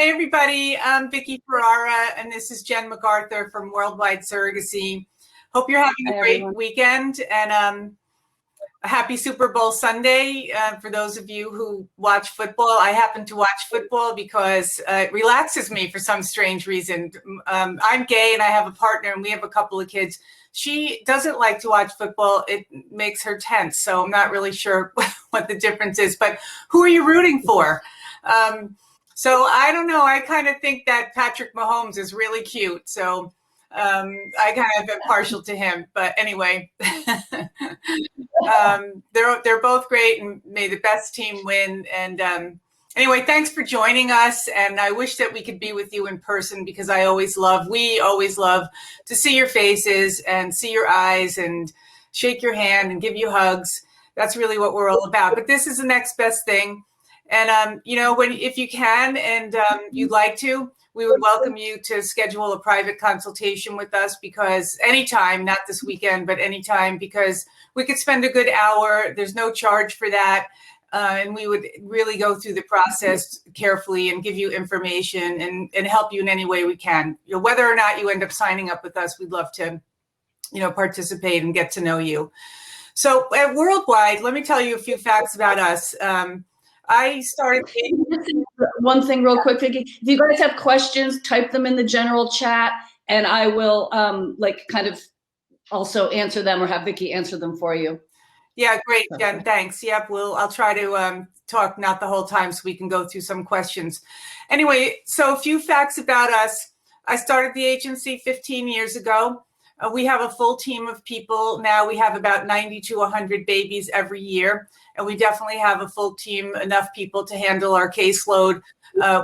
Hey everybody, I'm Vicky Ferrara, and this is Jen MacArthur from Worldwide Surrogacy. Hope you're having a great weekend, and a happy Super Bowl Sunday. For those of you who watch football, I happen to watch football because it relaxes me for some strange reason. I'm gay and I have a partner and we have a couple of kids. She doesn't like to watch football. It makes her tense, so I'm not really sure what the difference is, but who are you rooting for? So I don't know. I kind of think that Patrick Mahomes is really cute. So I kind of am partial to him. But anyway, they're both great, and may the best team win. And anyway, thanks for joining us. And I wish that we could be with you in person, because we always love to see your faces and see your eyes and shake your hand and give you hugs. That's really what we're all about. But this is the next best thing. And, if you can and you'd like to, we would welcome you to schedule a private consultation with us, because anytime, not this weekend, but anytime, because we could spend a good hour. There's no charge for that. And we would really go through the process carefully and give you information and help you in any way we can. Whether or not you end up signing up with us, we'd love to, participate and get to know you. So at Worldwide, let me tell you a few facts about us. I started. One thing real quick, Vicky. If you guys have questions, type them in the general chat, and I will kind of also answer them, or have Vicky answer them for you. Yeah, great, Jen. Thanks. Yep, I'll try to talk not the whole time so we can go through some questions. Anyway, so a few facts about us. I started the agency 15 years ago. We have a full team of people now. We have about 90 to 100 babies every year. And we definitely have a full team, enough people to handle our caseload.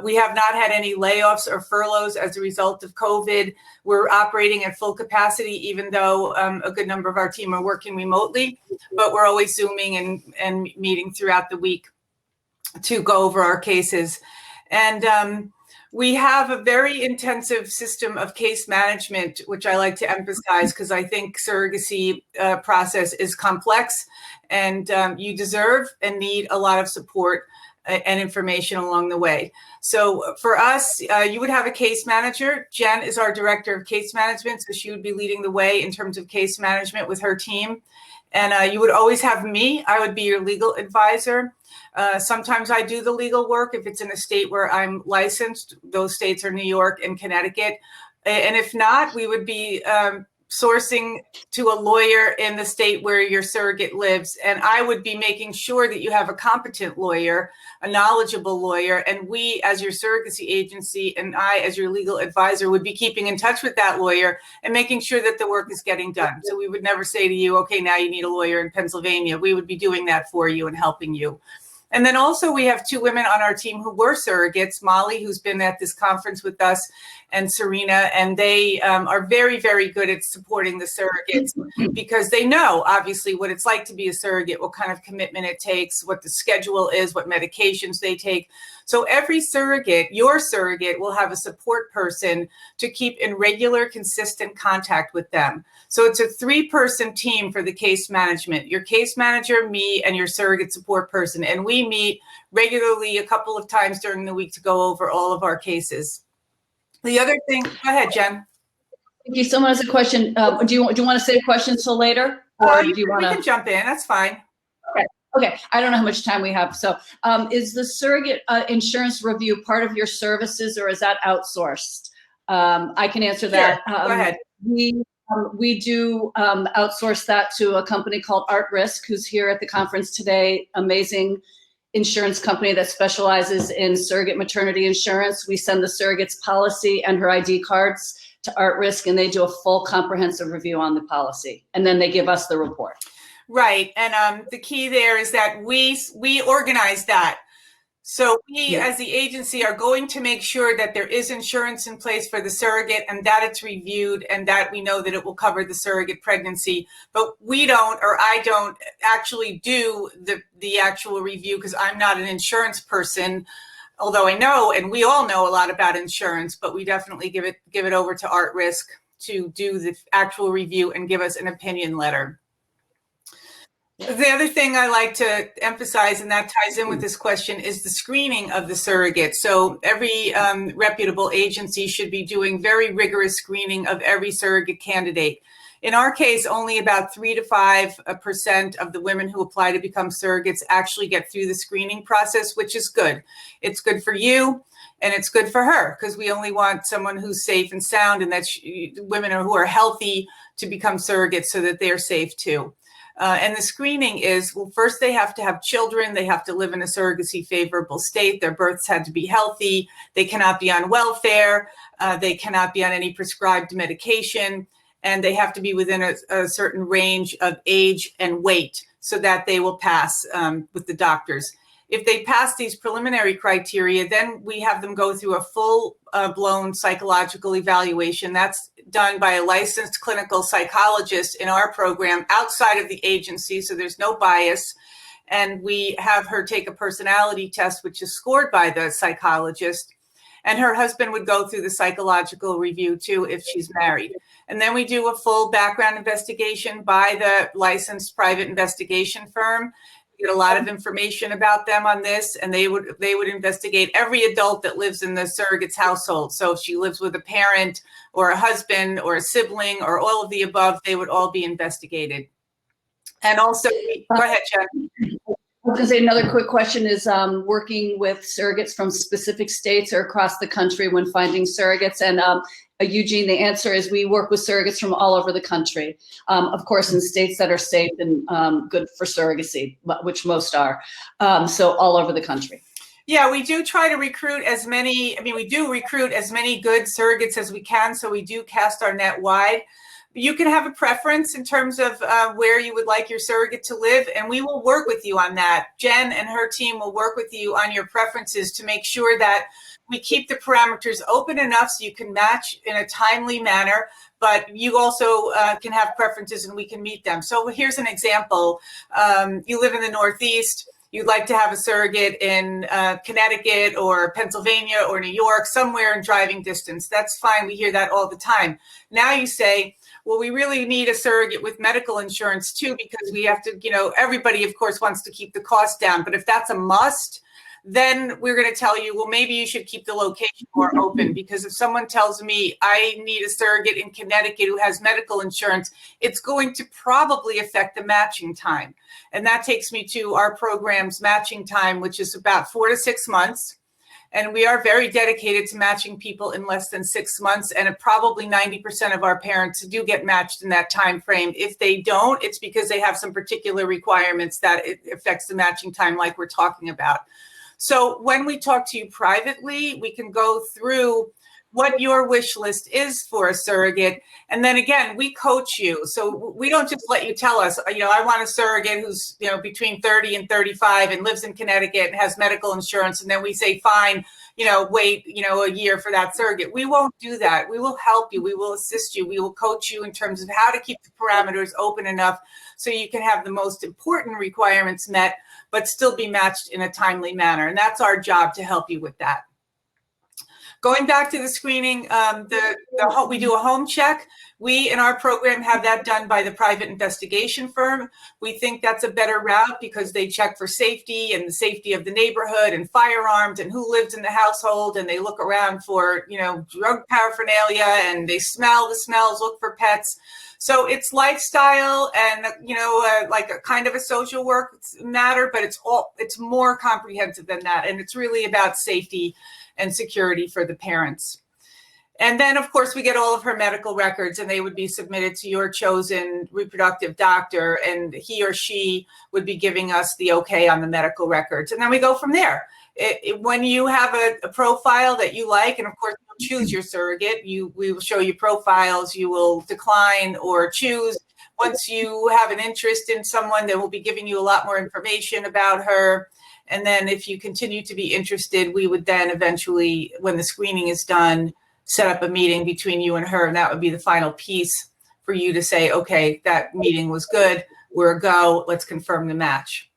We have not had any layoffs or furloughs as a result of COVID. We're operating at full capacity, even though a good number of our team are working remotely. But we're always Zooming and meeting throughout the week to go over our cases. And we have a very intensive system of case management, which I like to emphasize, because I think surrogacy process is complex, and you deserve and need a lot of support and information along the way. So for us, you would have a case manager. Jen is our director of case management, so she would be leading the way in terms of case management with her team. And you would always have me. I would be your legal advisor. Sometimes I do the legal work if it's in a state where I'm licensed. Those states are New York and Connecticut. And if not, we would be sourcing to a lawyer in the state where your surrogate lives. And I would be making sure that you have a competent lawyer, a knowledgeable lawyer. And we, as your surrogacy agency, and I, as your legal advisor, would be keeping in touch with that lawyer and making sure that the work is getting done. So we would never say to you, okay, now you need a lawyer in Pennsylvania. We would be doing that for you and helping you. And then also we have two women on our team who were surrogates, Molly, who's been at this conference with us, and Serena, and they are very, very good at supporting the surrogates, because they know, obviously, what it's like to be a surrogate, what kind of commitment it takes, what the schedule is, what medications they take. So every surrogate, your surrogate, will have a support person to keep in regular, consistent contact with them. So it's a 3-person team for the case management: your case manager, me, and your surrogate support person. And we meet regularly a couple of times during the week to go over all of our cases. The other thing, go ahead, Jen. Thank you. Someone has a question. Do you want to save questions till later? Or do you want to? We can jump in. That's fine. Okay. I don't know how much time we have. So is the surrogate insurance review part of your services, or is that outsourced? I can answer that. Sure. Go ahead. We do outsource that to a company called Art Risk, who's here at the conference today. Amazing insurance company that specializes in surrogate maternity insurance. We send the surrogate's policy and her ID cards to Art Risk, and they do a full comprehensive review on the policy, and then they give us the report. Right, and the key there is that we organize that. So we, as the agency, are going to make sure that there is insurance in place for the surrogate, and that it's reviewed, and that we know that it will cover the surrogate pregnancy. But we don't, or I don't, actually do the actual review, because I'm not an insurance person. Although I know, and we all know a lot about insurance, but we definitely give it over to Art Risk to do the actual review and give us an opinion letter. The other thing I like to emphasize, and that ties in with this question, is the screening of the surrogate. So every reputable agency should be doing very rigorous screening of every surrogate candidate. In our case, only about 3 to 5% of the women who apply to become surrogates actually get through the screening process, which is good. It's good for you and it's good for her, because we only want someone who's safe and sound, and that's women who are healthy to become surrogates so that they're safe too. And the screening is, well, first they have to have children. They have to live in a surrogacy favorable state. Their births had to be healthy. They cannot be on welfare. They cannot be on any prescribed medication. And they have to be within a certain range of age and weight so that they will pass with the doctors. If they pass these preliminary criteria, then we have them go through a full-blown psychological evaluation. That's done by a licensed clinical psychologist in our program outside of the agency, so there's no bias. And we have her take a personality test, which is scored by the psychologist. And her husband would go through the psychological review too if she's married. And then we do a full background investigation by the licensed private investigation firm. Get a lot of information about them on this, and they would investigate every adult that lives in the surrogate's household. So if she lives with a parent or a husband or a sibling or all of the above, they would all be investigated. And also, go ahead, Jen. I was going to say another quick question is working with surrogates from specific states or across the country when finding surrogates. And Eugene, the answer is we work with surrogates from all over the country. Of course, in states that are safe and good for surrogacy, which most are. So all over the country. Yeah, we do try to recruit as many, we do recruit as many good surrogates as we can. So we do cast our net wide. You can have a preference in terms of where you would like your surrogate to live, and we will work with you on that. Jen and her team will work with you on your preferences to make sure that we keep the parameters open enough so you can match in a timely manner, but you also can have preferences and we can meet them. So here's an example. You live in the Northeast. You'd like to have a surrogate in Connecticut or Pennsylvania or New York, somewhere in driving distance. That's fine. We hear that all the time. Now you say, well, we really need a surrogate with medical insurance too, because we have to, everybody, of course, wants to keep the cost down. But if that's a must, then we're going to tell you, well, maybe you should keep the location more open, because if someone tells me I need a surrogate in Connecticut who has medical insurance, it's going to probably affect the matching time. And that takes me to our program's matching time, which is about 4 to 6 months. And we are very dedicated to matching people in less than 6 months. And probably 90% of our parents do get matched in that time frame. If they don't, it's because they have some particular requirements that it affects the matching time like we're talking about. So when we talk to you privately, we can go through what your wish list is for a surrogate. And then again, we coach you. So we don't just let you tell us, I want a surrogate who's, between 30 and 35 and lives in Connecticut and has medical insurance. And then we say, fine, wait, a year for that surrogate. We won't do that. We will help you. We will assist you. We will coach you in terms of how to keep the parameters open enough so you can have the most important requirements met, but still be matched in a timely manner. And that's our job, to help you with that. Going back to the screening, we do a home check. We, in our program, have that done by the private investigation firm. We think that's a better route because they check for safety and the safety of the neighborhood and firearms and who lives in the household. And they look around for, drug paraphernalia, and they smell the smells, look for pets. So it's lifestyle and, like a kind of a social work matter, but it's more comprehensive than that. And it's really about safety and security for the parents. And then, of course, we get all of her medical records, and they would be submitted to your chosen reproductive doctor, and he or she would be giving us the okay on the medical records. And then we go from there. When you have a profile that you like, and of course, you'll choose your surrogate, we will show you profiles, you will decline or choose. Once you have an interest in someone, then we'll be giving you a lot more information about her. And then if you continue to be interested, we would then eventually, when the screening is done, set up a meeting between you and her. And that would be the final piece for you to say, okay, that meeting was good. We're a go. Let's confirm the match.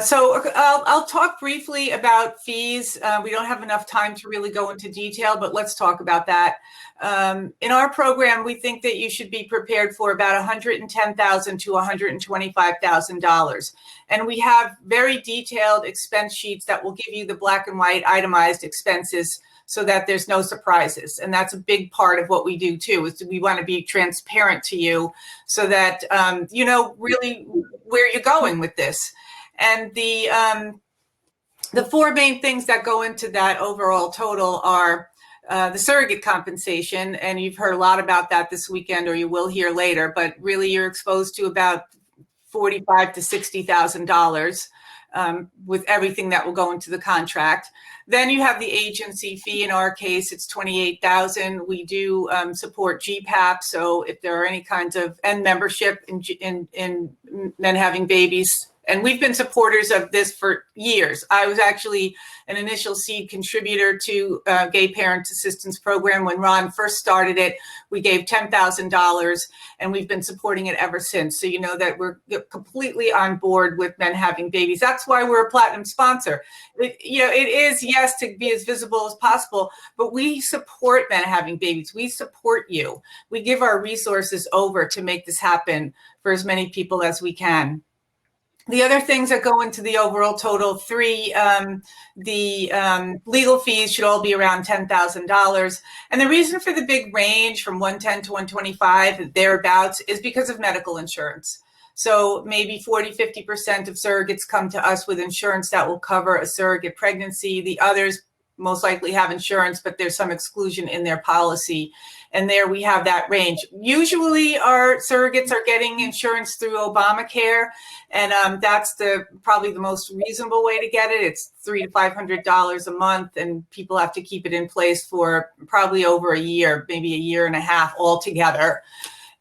So I'll talk briefly about fees. We don't have enough time to really go into detail, but let's talk about that. In our program, we think that you should be prepared for about $110,000 to $125,000. And we have very detailed expense sheets that will give you the black and white itemized expenses so that there's no surprises. And that's a big part of what we do too, is we want to be transparent to you so that you know really where you're going with this. And the four main things that go into that overall total are the surrogate compensation, and you've heard a lot about that this weekend, or you will hear later. But really, you're exposed to about $45,000 to $60,000 with everything that will go into the contract. Then you have the agency fee. In our case, it's $28,000. We do support GPAP, so if there are any kinds of and membership in men having babies. And we've been supporters of this for years. I was actually an initial seed contributor to Gay Parent Assistance Program. When Ron first started it, we gave $10,000, and we've been supporting it ever since. So you know that we're completely on board with men having babies. That's why we're a platinum sponsor. It is, yes, to be as visible as possible, but we support men having babies. We support you. We give our resources over to make this happen for as many people as we can. The other things that go into the overall total, the legal fees should all be around $10,000. And the reason for the big range from 110 to 125 thereabouts is because of medical insurance. So maybe 40, 50% of surrogates come to us with insurance that will cover a surrogate pregnancy. The others most likely have insurance, but there's some exclusion in their policy. And there we have that range. Usually our surrogates are getting insurance through Obamacare, and that's probably the most reasonable way to get it. It's $300 to $500 a month, and people have to keep it in place for probably over a year, maybe a year and a half altogether.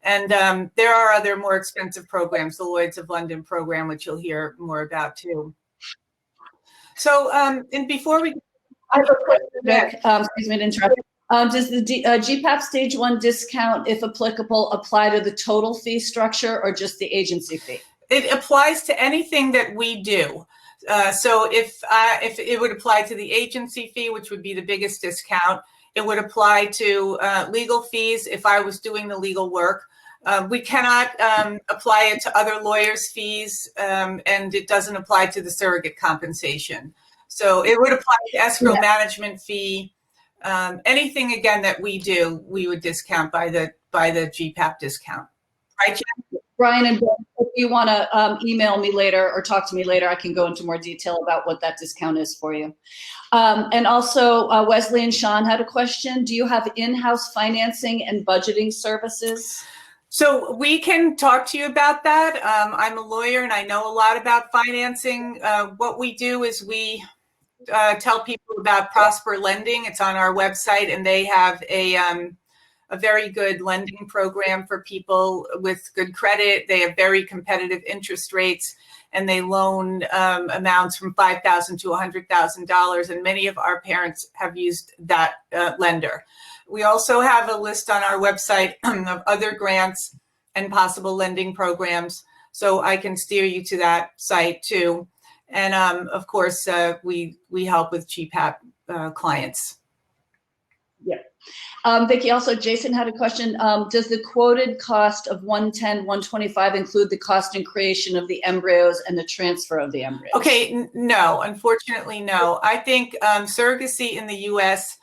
And there are other more expensive programs, the Lloyd's of London program, which you'll hear more about too. So, and before we... I have a question, excuse me to interrupt. Does the GPAP stage 1 discount, if applicable, apply to the total fee structure or just the agency fee? It applies to anything that we do. So if it would apply to the agency fee, which would be the biggest discount, it would apply to legal fees if I was doing the legal work. We cannot apply it to other lawyers' fees, and it doesn't apply to the surrogate compensation. So it would apply to escrow management fee. Anything again that we do, we would discount by the GPAP discount. Right, Jen? Brian and Ben, if you want to email me later or talk to me later, I can go into more detail about what that discount is for you. And also, Wesley and Sean had a question. Do you have in-house financing and budgeting services? So we can talk to you about that. I'm a lawyer and I know a lot about financing. What we do is we tell people about Prosper Lending. It's on our website, and they have a very good lending program for people with good credit. They have very competitive interest rates, and they loan amounts from $5,000 to $100,000. And many of our parents have used that lender. We also have a list on our website of other grants and possible lending programs, so I can steer you to that site too. And of course, we help with GPAP clients. Yeah. Vicki, also Jason had a question. Does the quoted cost of 110, 125 include the cost and creation of the embryos and the transfer of the embryos? Okay, no, unfortunately, no. I think surrogacy in the US,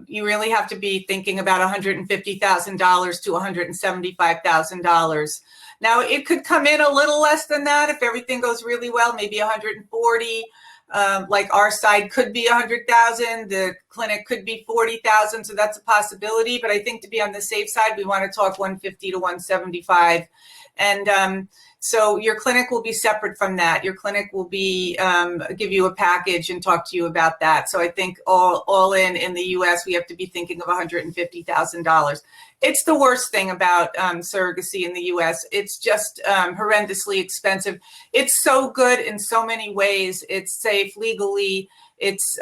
you really have to be thinking about $150,000 to $175,000. Now, it could come in a little less than that if everything goes really well, maybe 140. Like our side could be 100,000, the clinic could be 40,000, so that's a possibility. But I think to be on the safe side, we want to talk 150 to 175. And so your clinic will be separate from that. Your clinic will be give you a package and talk to you about that. So I think all in the US, we have to be thinking of $150,000. It's the worst thing about surrogacy in the US. It's just horrendously expensive. It's so good in so many ways. It's safe legally. It's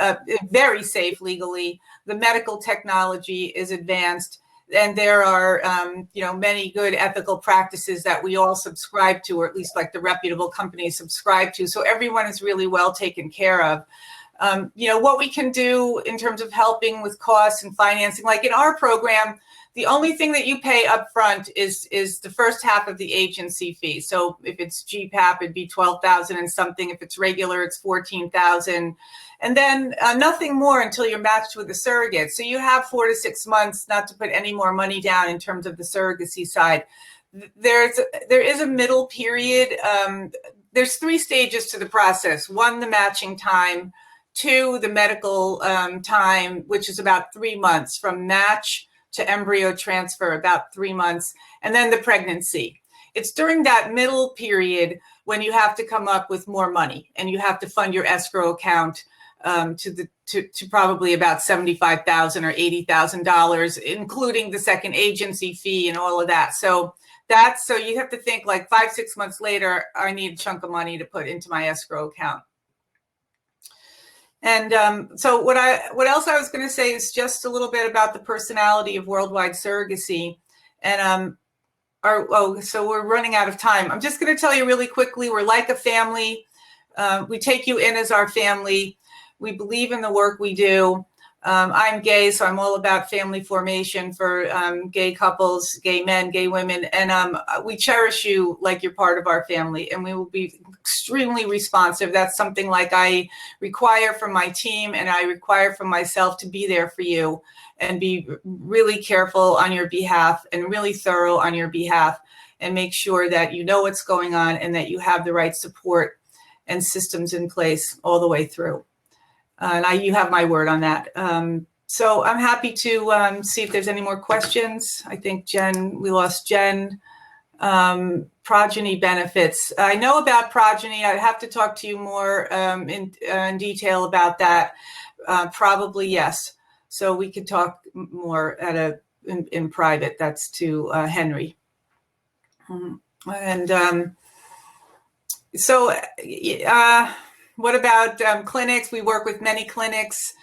very safe legally. The medical technology is advanced. And there are, many good ethical practices that we all subscribe to, or at least like the reputable companies subscribe to. So everyone is really well taken care of. What we can do in terms of helping with costs and financing, like in our program, the only thing that you pay up front is the first half of the agency fee. So if it's GPAP, it'd be $12,000 and something. If it's regular, it's $14,000. And then nothing more until you're matched with a surrogate. So you have 4 to 6 months not to put any more money down in terms of the surrogacy side. There is a middle period. There's 3 stages to the process. 1, the matching time. 2, the medical time, which is about 3 months from match to embryo transfer, about 3 months, and then the pregnancy. It's during that middle period when you have to come up with more money and you have to fund your escrow account to probably about $75,000 or $80,000, including the second agency fee and all of that. So you have to think like 5, 6 months later, I need a chunk of money to put into my escrow account. And so what else I was going to say is just a little bit about the personality of worldwide surrogacy. And so we're running out of time. I'm just going to tell you really quickly, we're like a family. We take you in as our family. We believe in the work we do. I'm gay, so I'm all about family formation for gay couples, gay men, gay women. And we cherish you like you're part of our family, and we will be extremely responsive. That's something like I require from my team, and I require from myself to be there for you and be really careful on your behalf and really thorough on your behalf and make sure that you know what's going on and that you have the right support and systems in place all the way through. And you have my word on that. So I'm happy to see if there's any more questions. I think we lost Jen. Progeny benefits. I know about progeny. I have to talk to you more in detail about that. Probably yes. So we could talk more in private. That's to Henry. And what about clinics? We work with many clinics.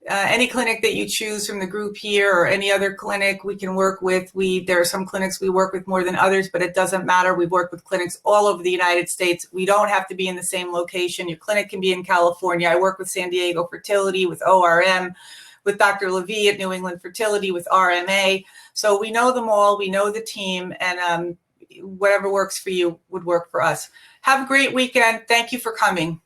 Any clinic that you choose from the group here or any other clinic we can work with. There are some clinics we work with more than others, but it doesn't matter. We work with clinics all over the United States. We don't have to be in the same location. Your clinic can be in California. I work with San Diego Fertility, with ORM, with Dr. Levy at New England Fertility, with RMA. So we know them all. We know the team, and whatever works for you would work for us. Have a great weekend. Thank you for coming.